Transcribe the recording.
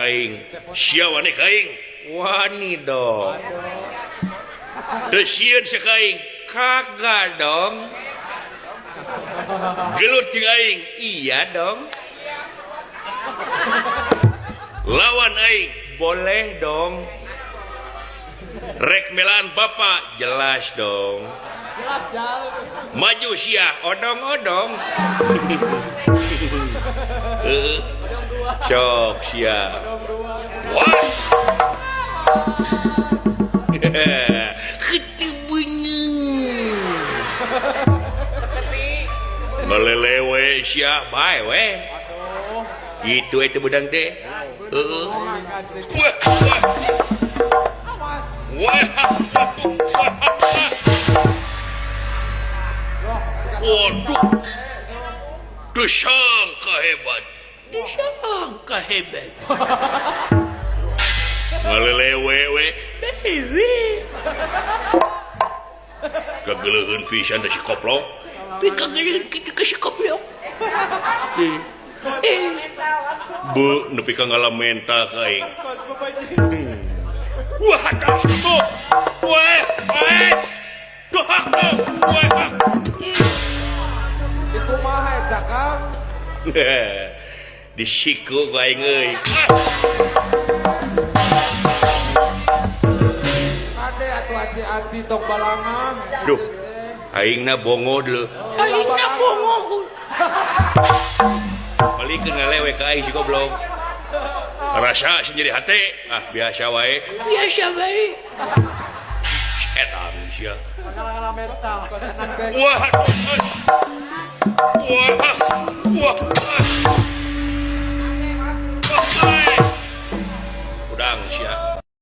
Aing sia wani kaing wani dong teu sieun sia kaing kagak dong gelut jeung aing iya dong lawan aing boleh dong rek melaan bapak jelas dong Jelas jauh. maju sia odong-odong cok sia wah ketebening ngelelewe sia bae we gitu itu bedang teh waduh disangka hebat ngalelewe bewe kageleun pisan da si koplok tapi kageleun kitu ka si koplok bu nepi ka ngalamenta ka aing wah das itu weh Dikumaha eta Kang? disiku ku aing euy Ade atuh hati-hati tok balangan. duh aingna bongo deuleu aingna bongo palikeun ngalewe ka aing si goblok rasa sendiri hate biasa wae setan sia Ngala mental kok senang teh. wah udang sia